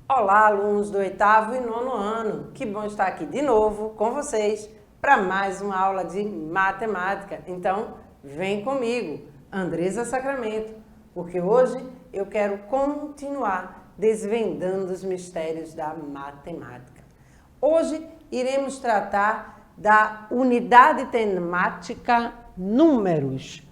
Olá, alunos do 8º e 9º ano. Que bom estar aqui de novo com vocês para mais uma aula de matemática. Então, vem comigo, Andresa Sacramento, porque hoje eu quero continuar desvendando os mistérios da matemática. Hoje iremos tratar da unidade temática números.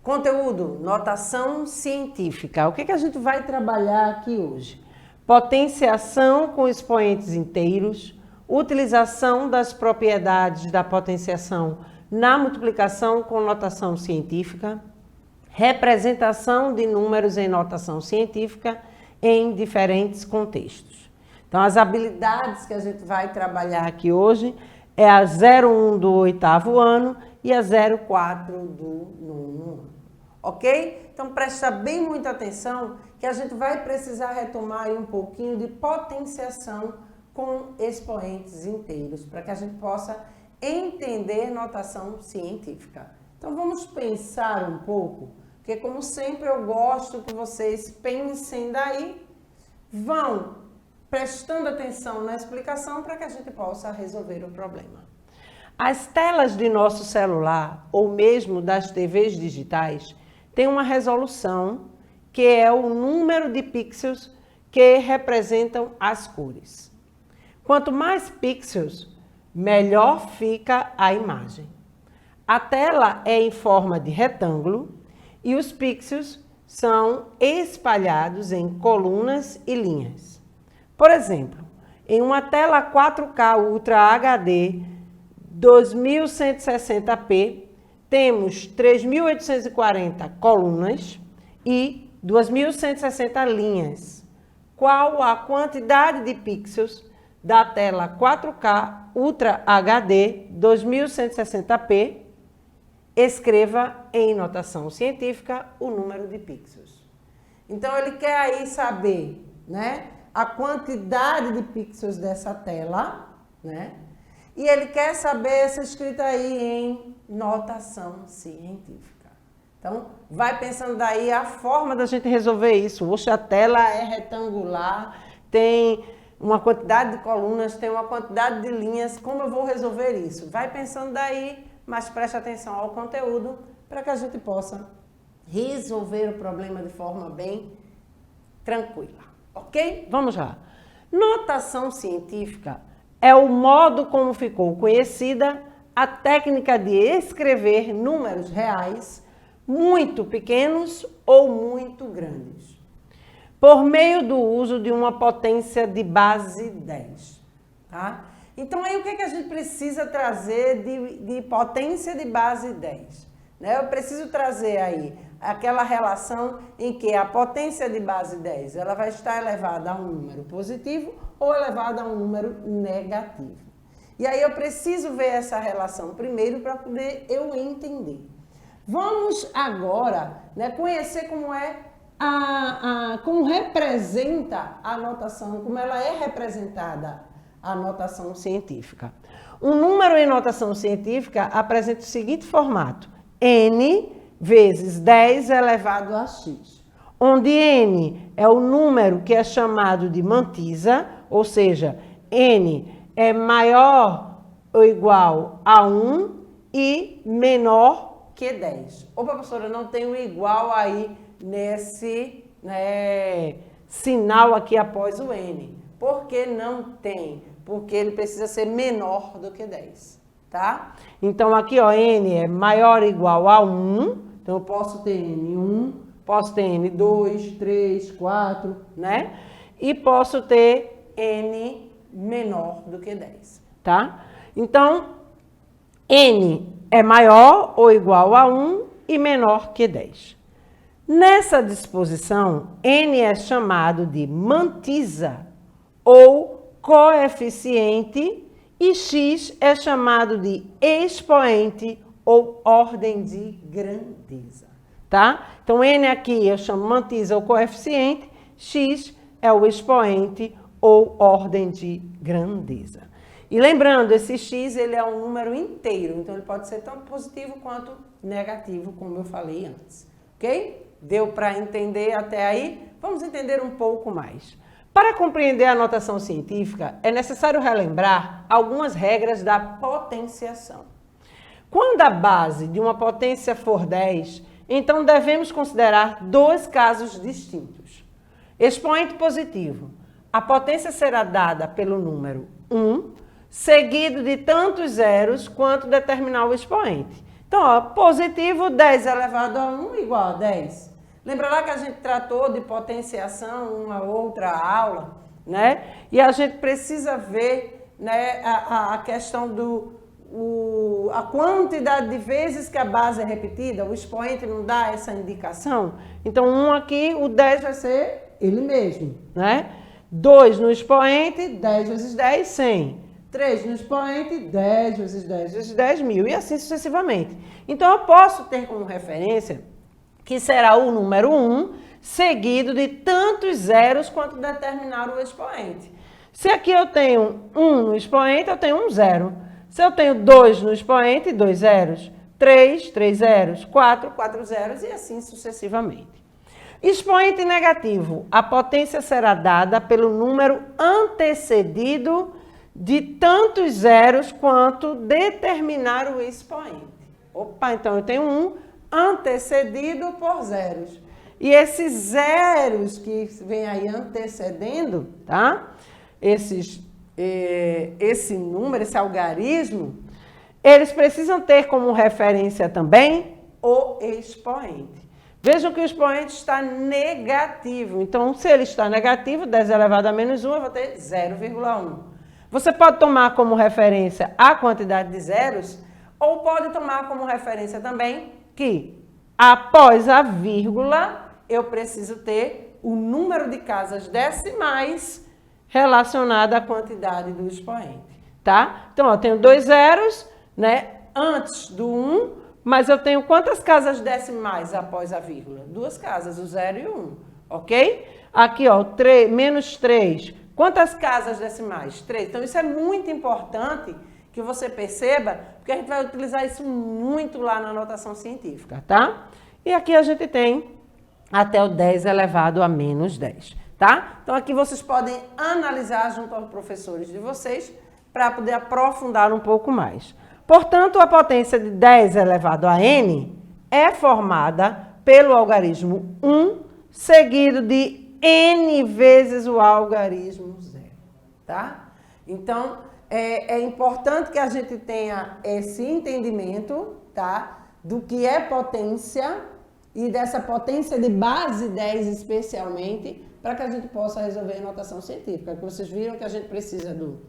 Conteúdo, notação científica. O que a gente vai trabalhar aqui hoje? Potenciação com expoentes inteiros, utilização das propriedades da potenciação na multiplicação com notação científica, representação de números em notação científica em diferentes contextos. Então, as habilidades que a gente vai trabalhar aqui hoje é a 01 do 8º ano e a 04 do 9º ano. Ok? Então, presta bem muita atenção que a gente vai precisar retomar aí um pouquinho de potenciação com expoentes inteiros, para que a gente possa entender notação científica. Então, vamos pensar um pouco, porque como sempre eu gosto que vocês pensem daí, vão prestando atenção na explicação para que a gente possa resolver o problema. As telas de nosso celular, ou mesmo das TVs digitais, tem uma resolução que é o número de pixels que representam as cores. Quanto mais pixels, melhor fica a imagem. A tela é em forma de retângulo e os pixels são espalhados em colunas e linhas. Por exemplo, em uma tela 4K Ultra HD 2160p, temos 3.840 colunas e 2.160 linhas. Qual a quantidade de pixels da tela 4K Ultra HD 2160p? Escreva em notação científica o número de pixels. Então, ele quer aí saber, né, a quantidade de pixels dessa tela, né? E ele quer saber essa escrita aí em notação científica. Então, vai pensando daí a forma da gente resolver isso. Oxe, a tela é retangular, tem uma quantidade de colunas, tem uma quantidade de linhas. Como eu vou resolver isso? Vai pensando daí, mas preste atenção ao conteúdo para que a gente possa resolver o problema de forma bem tranquila. Ok? Vamos lá. Notação científica é o modo como ficou conhecida a técnica de escrever números reais muito pequenos ou muito grandes, por meio do uso de uma potência de base 10. Tá? Então, aí o que a gente precisa trazer de potência de base 10? Né? Eu preciso trazer aí aquela relação em que a potência de base 10 ela vai estar elevada a um número positivo ou elevada a um número negativo. E aí eu preciso ver essa relação primeiro para poder eu entender. Vamos agora, né, conhecer como é como representa a notação, como ela é representada a notação científica. Um número em notação científica apresenta o seguinte formato: n vezes 10 elevado a x, onde n é o número que é chamado de mantisa, ou seja, n é maior ou igual a 1 e menor que 10. Ô, professora, não tem um igual aí nesse sinal aqui após o n. Por que não tem? Porque ele precisa ser menor do que 10, tá? Então, aqui, ó, n é maior ou igual a 1. Então, eu posso ter n1, posso ter n2, 3, 4, né? E posso ter n menor do que 10, tá? Então, n é maior ou igual a 1 e menor que 10. Nessa disposição, n é chamado de mantisa ou coeficiente e x é chamado de expoente ou ordem de grandeza, tá? Então, n aqui eu chamo mantisa ou coeficiente, x é o expoente ou ordem de grandeza. E lembrando, esse x ele é um número inteiro, então ele pode ser tanto positivo quanto negativo, como eu falei antes, ok? Deu para entender até aí? Vamos entender um pouco mais. Para compreender a notação científica, é necessário relembrar algumas regras da potenciação. Quando a base de uma potência for 10, então devemos considerar dois casos distintos. Expoente positivo. A potência será dada pelo número 1, seguido de tantos zeros quanto determinar o expoente. Então, ó, positivo, 10 elevado a 1 igual a 10. Lembra lá que a gente tratou de potenciação uma outra aula, né? E a gente precisa ver, né, a questão a quantidade de vezes que a base é repetida, o expoente não dá essa indicação. Então, 1 aqui, o 10 vai ser ele mesmo, né? 2 no expoente, 10 vezes 10, 100. 3 no expoente, 10 vezes 10 vezes 10, 1000, e assim sucessivamente. Então, eu posso ter como referência que será o número 1, seguido de tantos zeros quanto determinar o expoente. Se aqui eu tenho 1 no expoente, eu tenho um zero. Se eu tenho 2 no expoente, 2 zeros. 3, 3 zeros. 4, 4 zeros, e assim sucessivamente. Expoente negativo. A potência será dada pelo número antecedido de tantos zeros quanto determinar o expoente. Opa, então eu tenho 1 antecedido por zeros. E esses zeros que vem aí antecedendo, tá? Esse número, esse algarismo, eles precisam ter como referência também o expoente. Vejam que o expoente está negativo. Então, se ele está negativo, 10 elevado a menos 1, eu vou ter 0,1. Você pode tomar como referência a quantidade de zeros, ou pode tomar como referência também que após a vírgula eu preciso ter o número de casas decimais relacionado à quantidade do expoente, tá? Então, eu tenho 2 zeros, né, antes do 1, mas eu tenho quantas casas decimais após a vírgula? 2 casas, o 0 e o 1, ok? Aqui, ó, menos 3. Quantas casas decimais? 3. Então, isso é muito importante que você perceba, porque a gente vai utilizar isso muito lá na notação científica, tá? E aqui a gente tem até o 10 elevado a menos 10, tá? Então, aqui vocês podem analisar junto aos professores de vocês para poder aprofundar um pouco mais. Portanto, a potência de 10 elevado a n é formada pelo algarismo 1, seguido de n vezes o algarismo 0, tá? Então, é importante que a gente tenha esse entendimento, tá? Do que é potência e dessa potência de base 10 especialmente, para que a gente possa resolver a notação científica. Porque vocês viram que a gente precisa do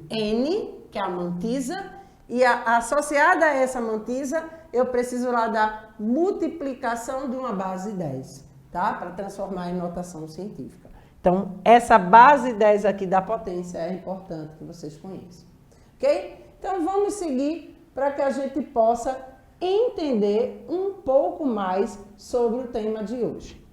n, que é a mantisa, e associada a essa mantisa, eu preciso lá da multiplicação de uma base 10, tá? Para transformar em notação científica. Então, essa base 10 aqui da potência é importante que vocês conheçam, ok? Então, vamos seguir para que a gente possa entender um pouco mais sobre o tema de hoje.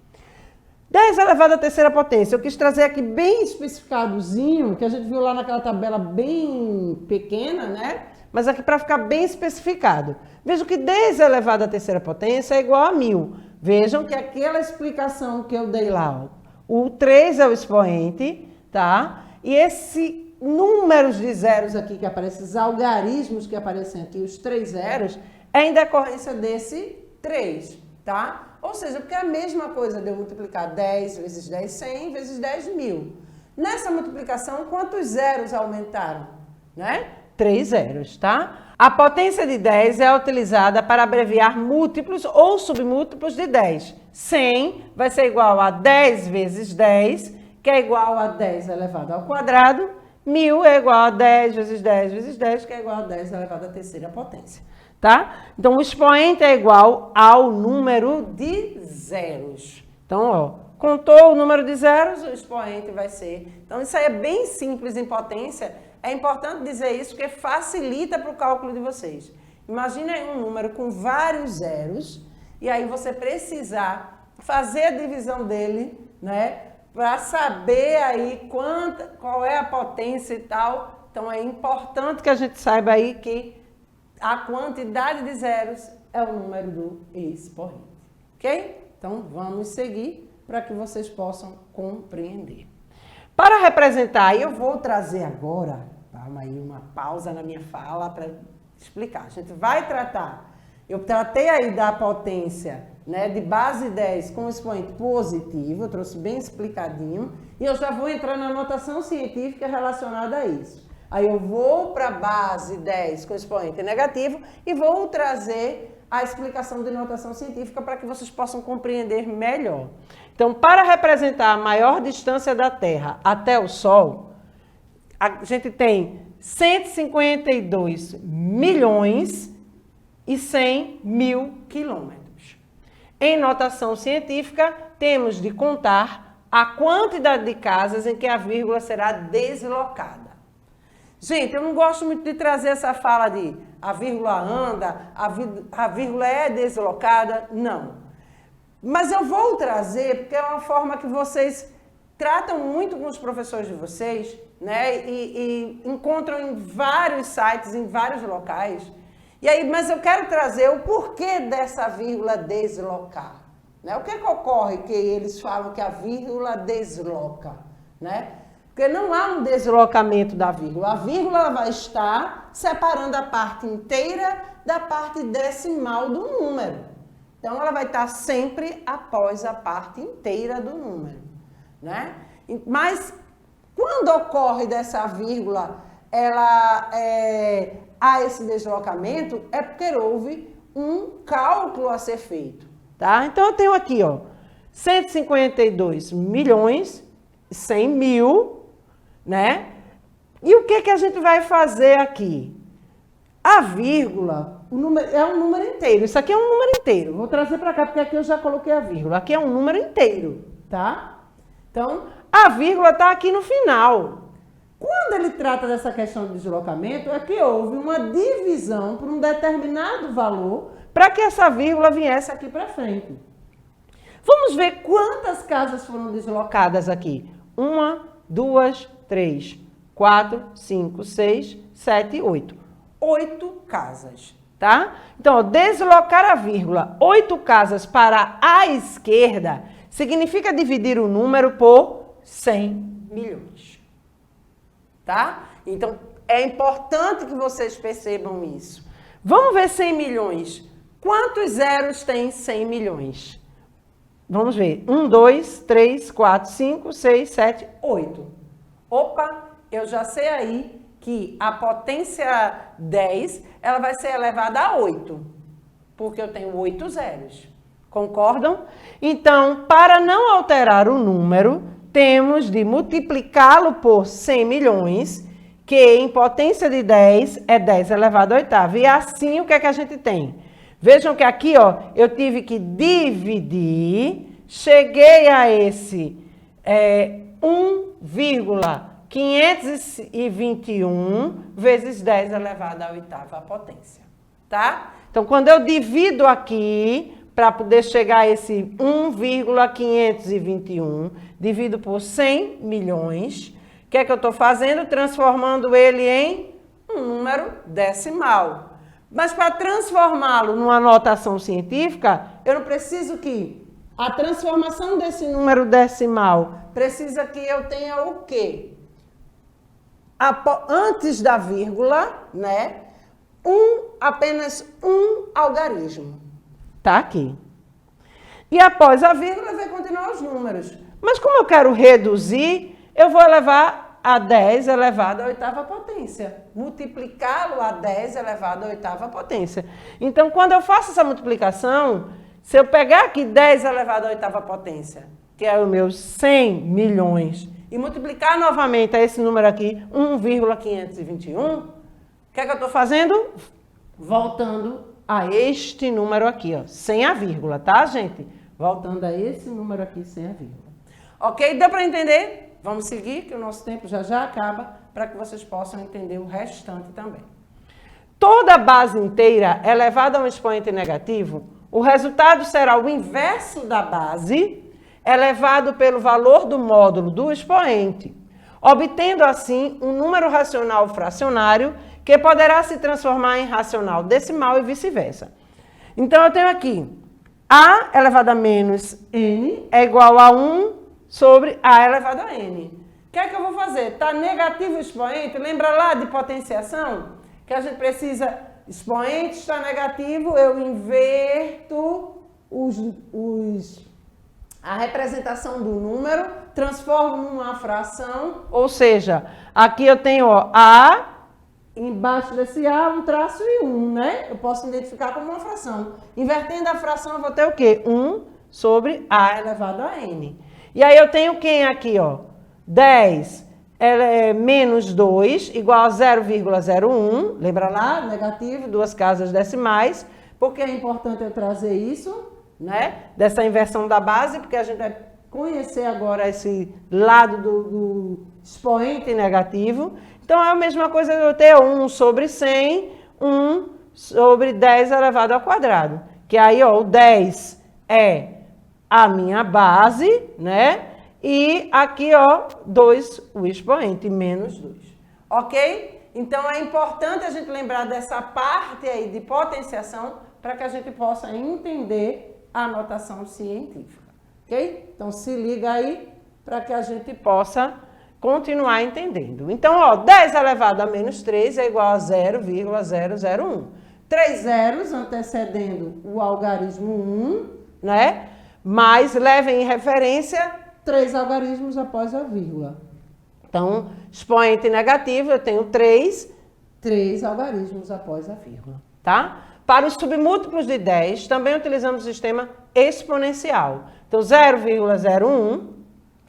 10 elevado à terceira potência. Eu quis trazer aqui bem especificadozinho, que a gente viu lá naquela tabela bem pequena, né? Mas aqui para ficar bem especificado. Vejam que 10 elevado à terceira potência é igual a 1000. Vejam que aquela explicação que eu dei lá, ó, o 3 é o expoente, tá? E esse números de zeros aqui que aparecem, esses algarismos que aparecem aqui, os 3 zeros, é em decorrência desse 3, tá? Ou seja, porque é a mesma coisa de eu multiplicar 10 vezes 10, 100 vezes 10, 1000. Nessa multiplicação, quantos zeros aumentaram? Né? 3 zeros, tá? A potência de 10 é utilizada para abreviar múltiplos ou submúltiplos de 10. 100 vai ser igual a 10 vezes 10, que é igual a 10 elevado ao quadrado. 1000 é igual a 10 vezes 10 vezes 10, que é igual a 10 elevado à terceira potência. tá? Então, o expoente é igual ao número de zeros. Então, ó, contou o número de zeros, o expoente vai ser... Então, isso aí é bem simples em potência. É importante dizer isso porque facilita para o cálculo de vocês. Imagina aí um número com vários zeros e aí você precisar fazer a divisão dele, né? Para saber aí qual é a potência e tal. Então, é importante que a gente saiba aí que a quantidade de zeros é o número do expoente. Ok? Então, vamos seguir para que vocês possam compreender. Para representar, eu vou trazer agora, calma aí, uma pausa na minha fala para explicar. A gente vai tratar, eu tratei aí da potência, né, de base 10 com expoente positivo, eu trouxe bem explicadinho, e eu já vou entrar na notação científica relacionada a isso. Aí eu vou para a base 10 com expoente negativo e vou trazer a explicação de notação científica para que vocês possam compreender melhor. Então, para representar a maior distância da Terra até o Sol, a gente tem 152 milhões e 100 mil quilômetros. Em notação científica, temos de contar a quantidade de casas em que a vírgula será deslocada. Gente, eu não gosto muito de trazer essa fala de a vírgula anda, a vírgula é deslocada, não. Mas eu vou trazer porque é uma forma que vocês tratam muito com os professores de vocês, né? E encontram em vários sites, em vários locais. E aí, mas eu quero trazer o porquê dessa vírgula deslocar, né? O que é que ocorre que eles falam que a vírgula desloca, né? Porque não há um deslocamento da vírgula. A vírgula ela vai estar separando a parte inteira da parte decimal do número. Então, ela vai estar sempre após a parte inteira do número, né? Mas, quando ocorre dessa vírgula, há esse deslocamento, é porque houve um cálculo a ser feito, tá? Então, eu tenho aqui, ó, 152 milhões, 100 mil, né? E o que que a gente vai fazer aqui? A vírgula, é um número inteiro. Isso aqui é um número inteiro. Vou trazer para cá, porque aqui eu já coloquei a vírgula. Aqui é um número inteiro, tá? Então, a vírgula está aqui no final. Quando ele trata dessa questão de deslocamento, é que houve uma divisão por um determinado valor para que essa vírgula viesse aqui para frente. Vamos ver quantas casas foram deslocadas aqui. 1, 2, 3, 4, 5, 6, 7, 8. 8 casas, tá? Então, ó, deslocar a vírgula 8 casas para a esquerda significa dividir o número por 100 milhões, tá? Então, é importante que vocês percebam isso. Vamos ver 100 milhões. Quantos zeros tem 100 milhões? Vamos ver. 1, 2, 3, 4, 5, 6, 7, 8. Opa, eu já sei aí que a potência 10, ela vai ser elevada a 8, porque eu tenho 8 zeros. Concordam? Então, para não alterar o número, temos de multiplicá-lo por 100 milhões, que em potência de 10 é 10 elevado à oitava. E assim, o que é que a gente tem? Vejam que aqui, ó, eu tive que dividir, cheguei a esse 1,521 vezes 10 elevado à oitava potência, tá? Então, quando eu divido aqui, para poder chegar a esse 1,521, divido por 100 milhões, o que é que eu estou fazendo? Transformando ele em um número decimal. Mas para transformá-lo numa notação científica, eu não preciso que a transformação desse número decimal precisa que eu tenha o quê? Antes da vírgula, né? Apenas um algarismo. Tá aqui. E após a vírgula vai continuar os números. Mas como eu quero reduzir, eu vou elevar a 10 elevado à oitava potência. Multiplicá-lo a 10 elevado à oitava potência. Então, quando eu faço essa multiplicação, se eu pegar aqui 10 elevado à oitava potência, que é o meu 100 milhões, e multiplicar novamente a esse número aqui, 1,521, o que é que eu estou fazendo? voltando a este número aqui, ó, sem a vírgula, tá, gente? Voltando a esse número aqui sem a vírgula. Ok? Deu para entender? Vamos seguir, que o nosso tempo já acaba, para que vocês possam entender o restante também. Toda base inteira elevada a um expoente negativo, o resultado será o inverso da base elevado pelo valor do módulo do expoente, obtendo assim um número racional fracionário que poderá se transformar em racional decimal e vice-versa. Então, eu tenho aqui A elevado a menos N é igual a 1 sobre A elevado a N. O que é que eu vou fazer? Está negativo o expoente? Lembra lá de potenciação? Que a gente precisa, expoente está negativo, eu inverto a representação do número, transformo numa fração, ou seja, aqui eu tenho ó, A, embaixo desse A, um traço e 1, né? Eu posso identificar como uma fração. Invertendo a fração, eu vou ter o quê? 1 sobre A elevado a N. E aí eu tenho quem aqui, ó? 10 menos 2 igual a 0,01. Lembra lá? Negativo, duas casas decimais. Por que é importante eu trazer isso, né? Dessa inversão da base, porque a gente vai conhecer agora esse lado do expoente negativo. Então, é a mesma coisa que eu ter 1 sobre 100, 1 sobre 10 elevado ao quadrado. Que aí, ó, o 10 é a minha base, né? E aqui, ó, 2, o expoente, menos 2. Ok? Então, é importante a gente lembrar dessa parte aí de potenciação para que a gente possa entender a notação científica. Ok? Então, se liga aí para que a gente possa continuar entendendo. Então, ó, 10 elevado a menos 3 é igual a 0,001. 3 zeros antecedendo o algarismo 1, né? Mas levem em referência 3 algarismos após a vírgula. Então, expoente negativo, eu tenho 3 algarismos após a vírgula, tá? Para os submúltiplos de 10, também utilizamos o sistema exponencial. Então, 0,01,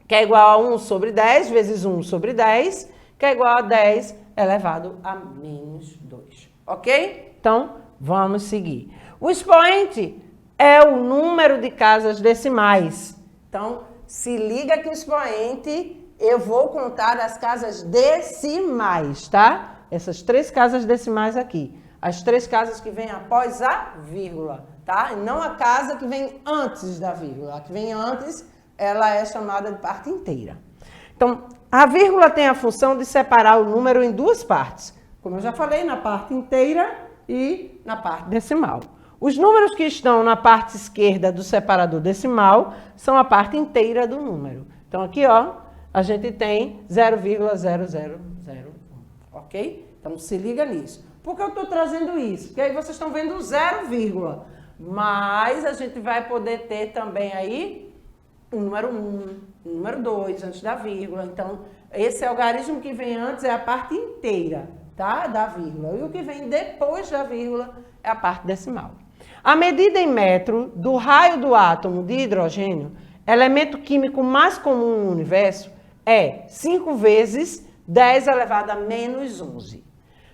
que é igual a 1 sobre 10, vezes 1 sobre 10, que é igual a 10 elevado a menos 2. Ok? Então, vamos seguir. O expoente é o número de casas decimais. Então, se liga que o expoente, eu vou contar as casas decimais, tá? Essas 3 casas decimais aqui. As 3 casas que vêm após a vírgula, tá? E não a casa que vem antes da vírgula. A que vem antes, ela é chamada de parte inteira. Então, a vírgula tem a função de separar o número em 2 partes. Como eu já falei, na parte inteira e na parte decimal. Os números que estão na parte esquerda do separador decimal são a parte inteira do número. Então, aqui, ó, a gente tem 0,0001, ok? Então, se liga nisso. Por que eu estou trazendo isso? Porque aí vocês estão vendo o 0, mas a gente vai poder ter também aí o número 1, o número 2 antes da vírgula. Então, esse algarismo que vem antes é a parte inteira, tá? Da vírgula. E o que vem depois da vírgula é a parte decimal. A medida em metro do raio do átomo de hidrogênio, elemento químico mais comum no universo, é 5 vezes 10 elevado a menos 11.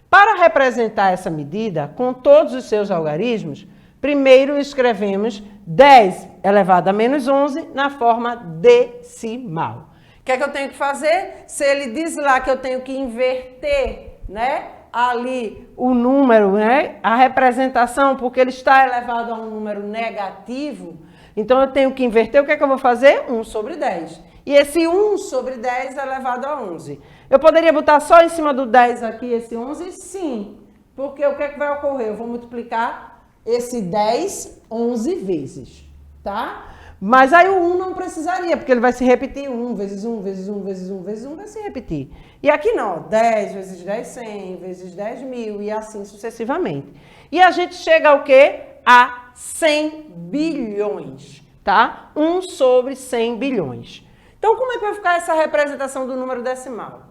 Para representar essa medida, com todos os seus algarismos, primeiro escrevemos 10 elevado a menos 11 na forma decimal. O que é que eu tenho que fazer? Se ele diz lá que eu tenho que inverter, né? Ali o número, né? A representação, porque ele está elevado a um número negativo, então eu tenho que inverter. O que é que eu vou fazer? 1 sobre 10. E esse 1 sobre 10 é elevado a 11. Eu poderia botar só em cima do 10 aqui esse 11? Sim. Porque o que é que vai ocorrer? Eu vou multiplicar esse 10 11 vezes, tá? Mas aí o 1 não precisaria, porque ele vai se repetir. 1 vezes 1, vezes 1, vezes 1, vezes 1, vai se repetir. E aqui não, 10 vezes 10, 100, vezes 10, 1000 e assim sucessivamente. E a gente chega ao quê? A 100 bilhões, tá? 1 sobre 100 bilhões. Então, como é que vai ficar essa representação do número decimal?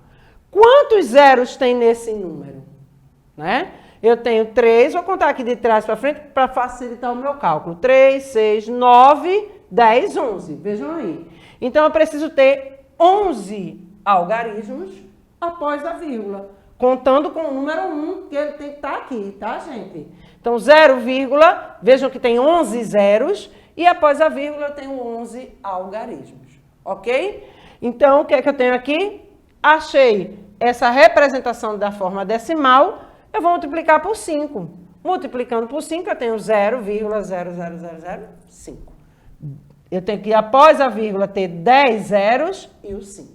Quantos zeros tem nesse número? Né? Eu tenho 3, vou contar aqui de trás para frente para facilitar o meu cálculo. 3, 6, 9, 10, 11. Vejam aí. Então, eu preciso ter 11 algarismos após a vírgula. contando com o número 1, que ele tem que estar aqui, tá, gente? Então, 0, vejam que tem 11 zeros, e após a vírgula eu tenho 11 algarismos, ok? Então, o que é que eu tenho aqui? Achei essa representação da forma decimal, eu vou multiplicar por 5. Multiplicando por 5, eu tenho 0,00005. Eu tenho que, após a vírgula, ter 10 zeros e o 5.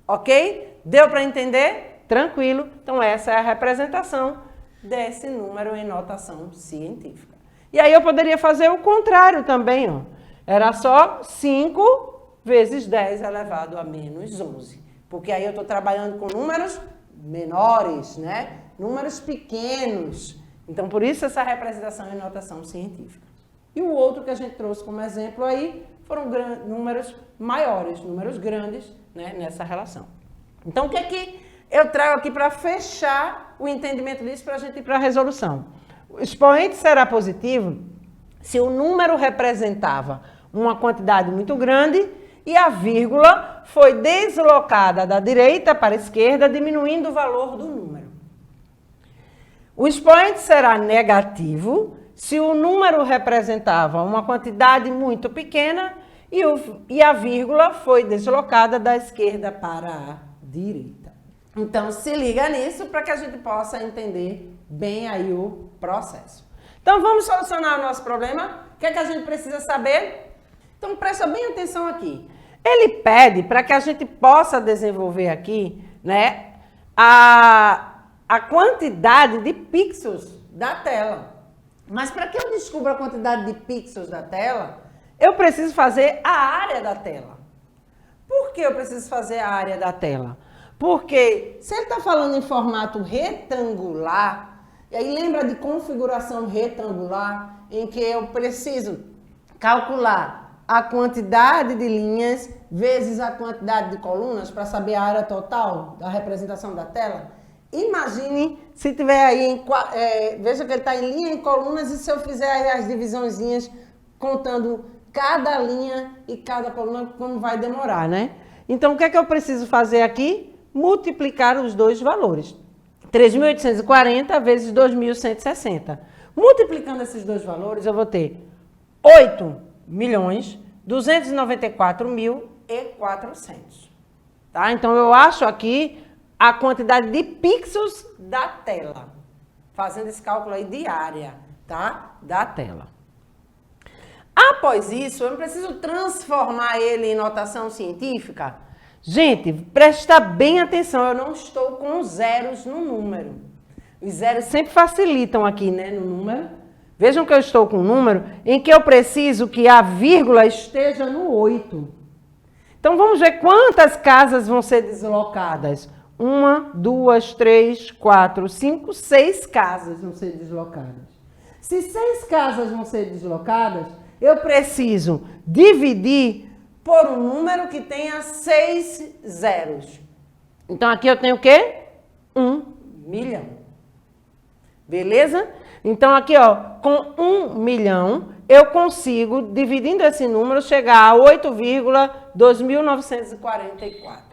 Ok? Deu para entender? Tranquilo. Então, essa é a representação desse número em notação científica. E aí, eu poderia fazer o contrário também, ó. Era só 5 vezes 10 elevado a menos 11. Porque aí eu estou trabalhando com números menores, né? Números pequenos. Então, por isso, essa representação em notação científica. E o outro que a gente trouxe como exemplo aí foram números maiores, números grandes, né, nessa relação. Então, o que é que eu trago aqui para fechar o entendimento disso para a gente ir para a resolução? O expoente será positivo se o número representava uma quantidade muito grande e a vírgula foi deslocada da direita para a esquerda, diminuindo o valor do número. O expoente será negativo se o número representava uma quantidade muito pequena e a vírgula foi deslocada da esquerda para a direita. Então, se liga nisso para que a gente possa entender bem aí o processo. Então, vamos solucionar o nosso problema. O que é que a gente precisa saber? Então, presta bem atenção aqui. Ele pede para que a gente possa desenvolver aqui, né, a quantidade de pixels da tela. Mas para que eu descubra a quantidade de pixels da tela, eu preciso fazer a área da tela. Por que eu preciso fazer a área da tela? Porque se ele está falando em formato retangular, e aí lembra de configuração retangular, em que eu preciso calcular a quantidade de linhas vezes a quantidade de colunas para saber a área total da representação da tela. Imagine se tiver aí, veja que ele está em linha e colunas, e se eu fizer aí as divisãozinhas contando cada linha e cada coluna, como vai demorar, né? Então, o que é que eu preciso fazer aqui? Multiplicar os dois valores. 3.840 vezes 2.160. Multiplicando esses dois valores, eu vou ter 8.294.400. Tá? Então, eu acho aqui a quantidade de pixels da tela. Fazendo esse cálculo aí de área, tá? Da tela. Após isso, eu não preciso transformar ele em notação científica. Gente, presta bem atenção, eu não estou com zeros no número. Os zeros sempre facilitam aqui, né, no número. Vejam que eu estou com um número em que eu preciso que a vírgula esteja no 8. Então, vamos ver quantas casas vão ser deslocadas. 1, 2, 3, 4, 5, 6 casas vão ser deslocadas. Se 6 casas vão ser deslocadas, eu preciso dividir por um número que tenha 6 zeros. Então, aqui eu tenho o quê? 1 milhão. Beleza? Então, aqui, ó, com 1 milhão, eu consigo, dividindo esse número, chegar a 8,2944.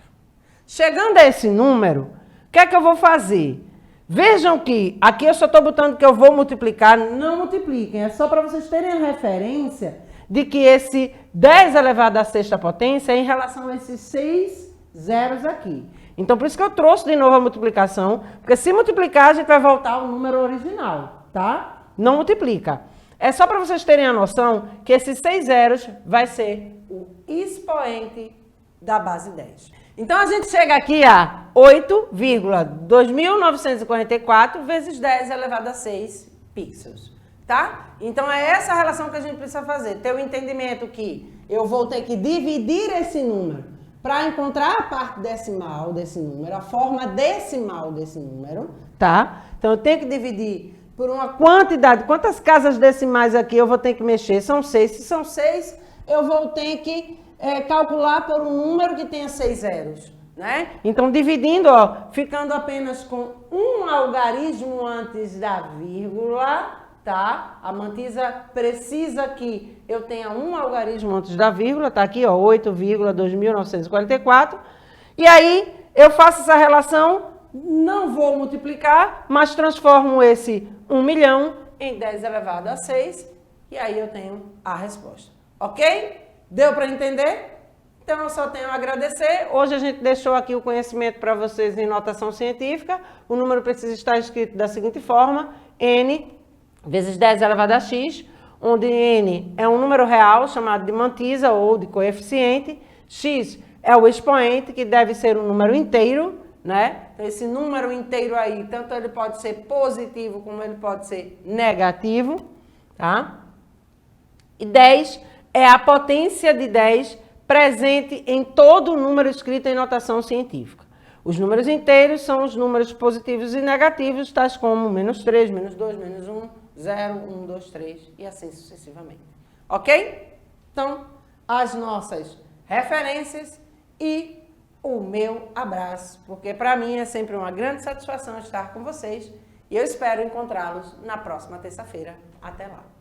Chegando a esse número, o que é que eu vou fazer? Vejam que aqui eu só estou botando que eu vou multiplicar, não multipliquem, é só para vocês terem a referência de que esse 10 elevado à sexta potência é em relação a esses 6 zeros aqui. Então, por isso que eu trouxe de novo a multiplicação, porque se multiplicar, a gente vai voltar ao número original, tá? Não multiplica. É só para vocês terem a noção que esses 6 zeros vai ser o expoente da base 10. Então, a gente chega aqui a 8,2944 vezes 10 elevado a 6 pixels, tá? Então, é essa relação que a gente precisa fazer. Ter o entendimento que eu vou ter que dividir esse número para encontrar a parte decimal desse número, a forma decimal desse número, tá? Então, eu tenho que dividir por uma quantidade. Quantas casas decimais aqui eu vou ter que mexer? São 6. Se são 6, eu vou ter que calcular por um número que tenha 6 zeros, né? Então, dividindo, ó, ficando apenas com um algarismo antes da vírgula, tá? A Mantisa precisa que eu tenha um algarismo antes da vírgula, tá aqui, ó, 8,2944. E aí, eu faço essa relação não vou multiplicar, mas transformo esse 1 milhão em 10 elevado a 6 e aí eu tenho a resposta. Ok? Deu para entender? Então, eu só tenho a agradecer. Hoje a gente deixou aqui o conhecimento para vocês em notação científica. O número precisa estar escrito da seguinte forma: n vezes 10 elevado a x, onde n é um número real, chamado de mantisa ou de coeficiente. X é o expoente, que deve ser um número inteiro, né? Então, esse número inteiro aí, tanto ele pode ser positivo, como ele pode ser negativo, tá? E 10 é a potência de 10 presente em todo o número escrito em notação científica. Os números inteiros são os números positivos e negativos, tais como menos 3, menos 2, menos 1, 0, 1, 2, 3 e assim sucessivamente. Ok? Então, as nossas referências e o meu abraço, porque para mim é sempre uma grande satisfação estar com vocês e eu espero encontrá-los na próxima terça-feira. Até lá!